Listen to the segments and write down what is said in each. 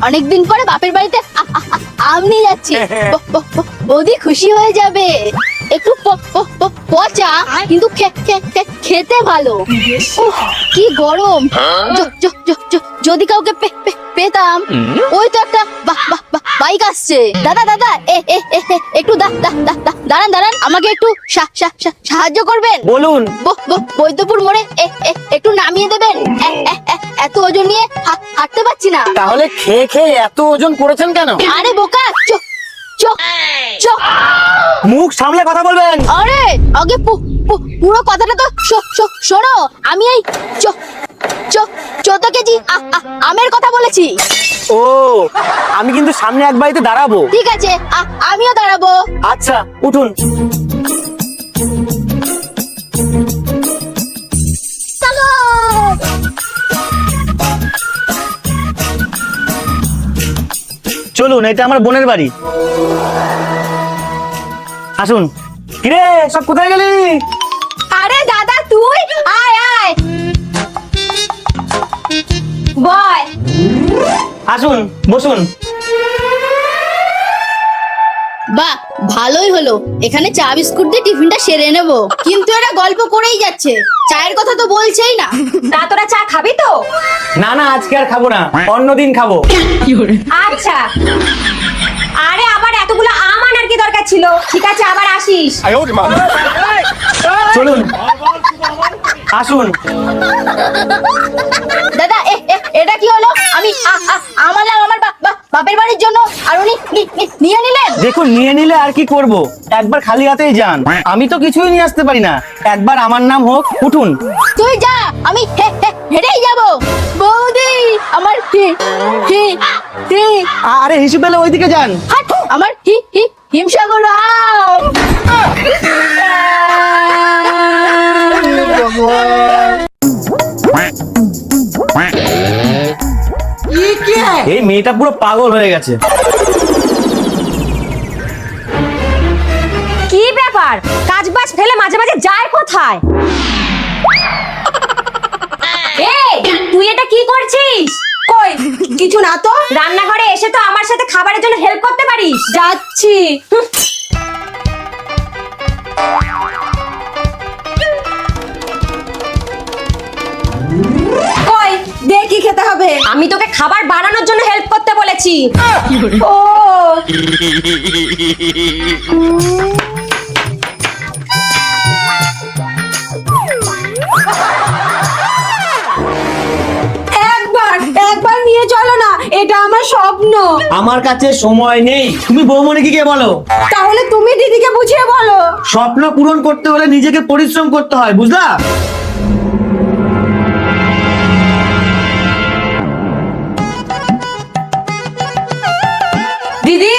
অনেকদিন পরে বাপের বাড়িতে আম নিয়ে যাচ্ছি। বৌদি খুশি হয়ে যাবে। একটু পচা কিন্তু খেতে ভালো। কি গরম! যদি কাউকে পেতাম। ওই তো একটা বাইক আসছে। দাদা দাদা একটু দাঁড়ান, আমাকে একটু সাহায্য করবেন? বলুন। বৈদ্যপুর মোড়ে একটু নামিয়ে দেবেন। এত ওজন নিয়ে হাঁটতে পারছি না। তাহলে খেয়ে খেয়ে এত ওজন করেছেন কেন? আরে বোকা, মুখ সামলে কথা বলবেন। আরে আগে পুরো কথাটা তো শোনো। আমি এই 14 কেজি আমের কথা বলেছি। ও, আমি কিন্তু সামনে এক বাড়িতে দাঁড়াবো। ঠিক আছে, আমিও দাঁড়াবো। আচ্ছা, উঠুন। চলুন, এটা আমার বোনের বাড়ি। আসুন। কিরে, সব কোথায় গেলি? আরে দাদা তুই আয় বয়। আসুন, বসুন। বাহ, ভালোই হলো। এখানে চা বিস্কুট দিয়ে টিফিনটা সেরে নেব। কিন্তু এরা গল্প করেই যাচ্ছে, চায়ের কথা তো বলছেই না। তা তোরা চা খাবি তো? না না, আজকে আর খাবো না, অন্যদিন খাবো। আচ্ছা। আরে আবার এতগুলো আম আনার কি দরকার ছিল? ঠিক আছে, আবার আসিস। চলুন, আসুন। দাদা এটা কি হলো? আমি আমার বাপের বাড়ির জন্য আর উনি নিয়ে নিলেন। দেখুন, নিয়ে নিলে আর কি করব, একবার খালি হাতেই যান। আমি তো কিছুই নিয়ে আসতে পারি না, একবার আমার নাম হোক। উঠুন। তুই যা, আমি হেঁটেই যাব। বৌদি আমার আরে হিসু পেলে ওইদিকে যান। হাট, আমার হিমসাগর আম। এই মেয়েটা পুরো পাগল হয়ে গেছে। কি ব্যাপার? কাজ বাজ ফেলে মাঝে মাঝে যায় কোথায়? এই তুই এটা কি করছিস? কই কিছু না তো। রান্নাঘরে এসে তো আমার সাথে খাবারের জন্য হেল্প করতে পারিস। যাচ্ছি। কই দেখি খেতে হবে। আমি তোকে খাবার বানানোর জন্য হেল্প করতে বলেছি। ও একবার নিয়ে চলো না, এটা আমার স্বপ্ন। আমার কাছে সময় নেই, তুমি বৌমনিকে বলো। তাহলে তুমি দিদিকে বুঝিয়ে বলো। স্বপ্ন পূরণ করতে হলে নিজেকে পরিশ্রম করতে হয়, বুঝলা? দিদি,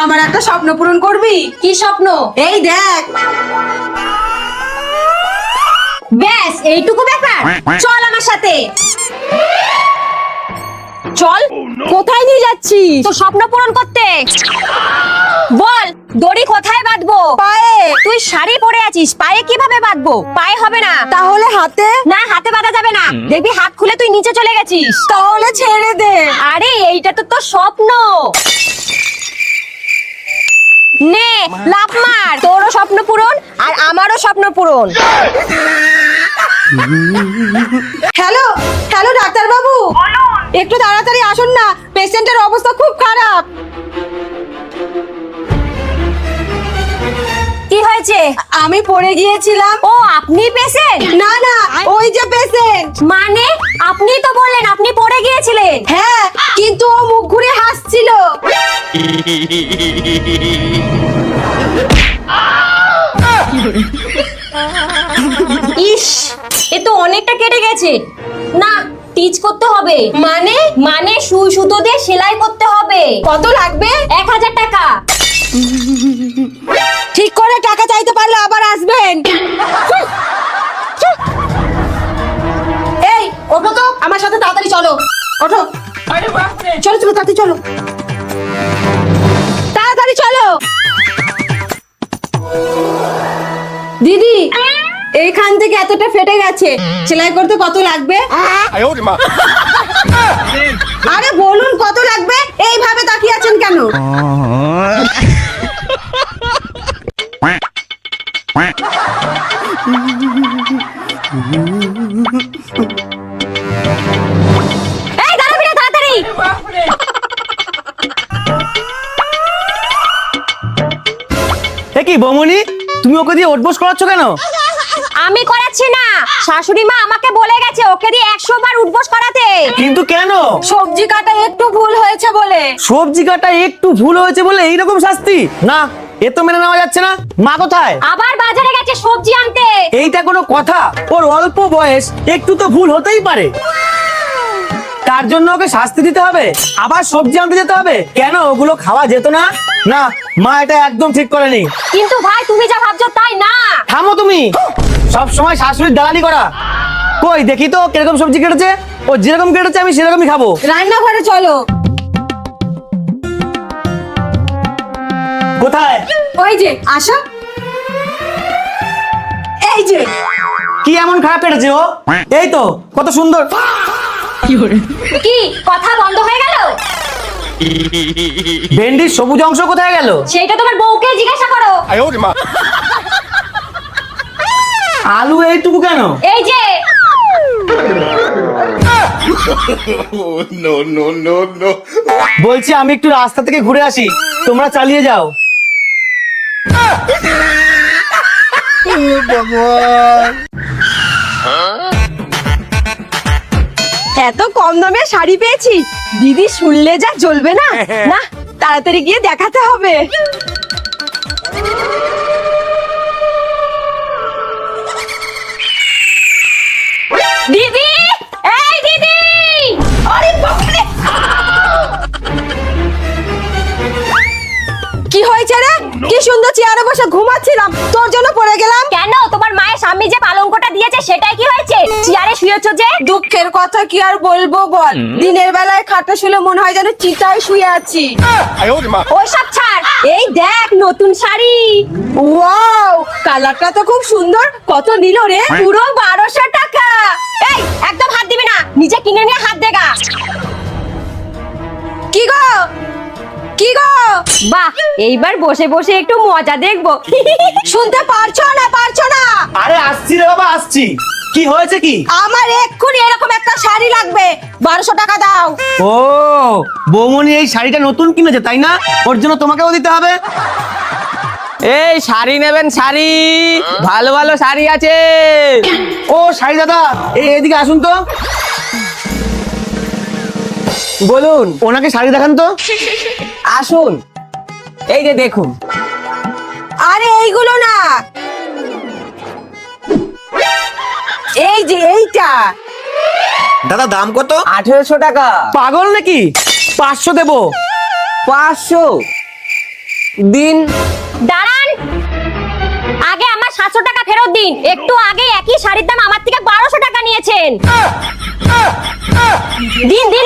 আমার একটা স্বপ্ন পূরণ করবি? কি স্বপ্ন? এই দেখ। ব্যাস এইটুকু ব্যাপার? চল আমার সাথে। চল। কোথায় নিয়ে যাচ্ছিস? তো স্বপ্ন পূরণ করতে। বল, দড়ি কোথায় বাঁধবো? পায়ে। তুই শাড়ি পরে আছিস, পায়ে কিভাবে বাঁধবো? পায়ে হবে না। তাহলে হাতে? না, হাতে বাঁধা যাবে না। দেখবি হাত খুলে তুই নিচে চলে গেছিস। তাহলে ছেড়ে দে। আরে এইটা তো তোর স্বপ্ন। নে, লাফ মার। তোরও স্বপ্ন পূরণ আর আমারও স্বপ্ন পূরণ। হ্যালো হ্যালো, ডাক্তার বাবু, একটু তাড়াতাড়ি আসুন না, পেশেন্টের অবস্থা খুব খারাপ। কি হয়েছে? আমি পড়ে গিয়েছিলাম। ও, আপনি পেশেন্ট? না না, ওই যে পেশেন্ট। মানে আপনি তো বললেন আপনি পড়ে গিয়েছিলেন। হ্যাঁ, কিন্তু ও মুখ ঘুরে হাসছিল। ইস, এ তো অনেকটা কেটে গেছে। না, টিচ করতে হবে। মানে সুই সুতো দিয়ে সেলাই করতে হবে। কত লাগবে? 1000 টাকা। ঠিক করে টাকা চাইতে পারলে আবার আসবেন। এই ওঠো তো, আমার সাথে তাড়াতাড়ি চলো। ওঠো। চলো চলো, তাড়াতাড়ি চলো, তাড়াতাড়ি চলো। দিদি, এইখান থেকে এতটা ফেটে গেছে, সেলাই করতে কত লাগবে? আরে বলুন কত চলো। এই দাঁড়াবি না, তাড়াতাড়ি। এ কি বৌমনি, তুমি ওকে দিয়ে ওঠবোস করাচ্ছ কেন? আমি করাচ্ছি না, শাশুড়ি মা আমাকে বলে গেছে ওকে দিয়ে 100 বার উঠবোস করাতে। কিন্তু কেন? সবজি কাটা একটু ভুল হয়েছে বলে। সবজি কাটা একটু ভুল হয়েছে বলে এইরকম শাস্তি? না, এ তো মেনে নেওয়া যাচ্ছে না। মা কোথায়? আবার বাজারে গেছে সবজি আনতে। এইটা কোনো কথা? ওর অল্প বয়স, একটু তো ভুল হতেই পারে। তার জন্য ওকে শাস্তি দিতে হবে, আবার সবজি আনতে যেতে হবে? কেন, ওগুলো খাওয়া যেত না? না, মা এটা একদম ঠিক করেনি। কিন্তু ভাই তুমি যা ভাবছো তাই না। থামো তুমি, সব সময় শাশুড়ির দালালি করা। কই দেখি তো কিরকম সবজি কেটেছে। ও যেরকম কেটেছে আমি সেরকমই খাবো। রান্নাঘরে চলো। কোথায়? ওই যে আসো। এই যে। কি এমন খারাপ কেটেছে ও? এই তো কত সুন্দর। কি কথা বন্ধ হয়ে গেল? ভেন্ডির সবুজ অংশ কোথায় গেল? সেইটা তোমার বউকে জিজ্ঞাসা করো। আলু এইটুকু কেন? এই যে। no, no, no, no. বলছি আমি একটু রাস্তা থেকে ঘুরে আসি, তোমরা চালিয়ে যাও। এত কম দামে শাড়ি পেয়েছি, দিদি শুনলে যা জ্বলবে না। না, তাড়াতাড়ি গিয়ে দেখাতে হবে। দিদি, এই দিদি। আরে বাপরে, কি হয়েছে রে? কি সুন্দর চেয়ারে বসে ঘুমাচ্ছিলাম, তোর জন্য পড়ে গেলাম। কেন, তোমার মায়ের স্বামী যে পালঙ্কটা দিয়েছে সেটাই কি হয়েছে? চেয়ারে শুয়েছো যে। দুঃখের কথা কি আর বলবো বল, দিনের বেলায় খাটে শুলে মনে হয় যেন চিতায় শুয়ে আছি। ওইসব ছাড়, এই দেখ নতুন শাড়ি। ওয়াও, কালারটা তো খুব সুন্দর। কত নিল রে? পুরো 1200 টাকা। এই একদম হাত দিবি না, নিজে কিনে নিয়ে হাত দেগা। কি গো, কি গো? বাহ, এইবার বসে বসে একটু মজা দেখবো। শুনতে পারছো না, পারছো না? আরে আসছি রে বাবা, আসছি। কি হয়েছে কি? আমার এক্ষুনি এরকম একটা শাড়ি লাগবে, 1200 টাকা দাও। ও, বৌমনি এই শাড়িটা নতুন কিনেছে তাই না? ওর জন্য তোমাকেও দিতে হবে। এই শাড়ি নেবেন? শাড়ি ভালো ভালো শাড়ি আছে। ও শাড়ি দাদা, এদিকে আসুন তো। বলুন, ওনাকে শাড়ি দেখান তো। আসুন, এই যে দেখুন। আরে এইগুলো না, এই যে এইটা। দাদা দাম কত? 1800 টাকা। পাগল নাকি? 500 দেবো। 500 দিন। দাঁড়ান, আগে আমার 700 টাকা ফেরত দিন। একটু আগে একই শাড়ির দাম আমার থেকে 1200 টাকা নিয়েছেন। দিন দিন।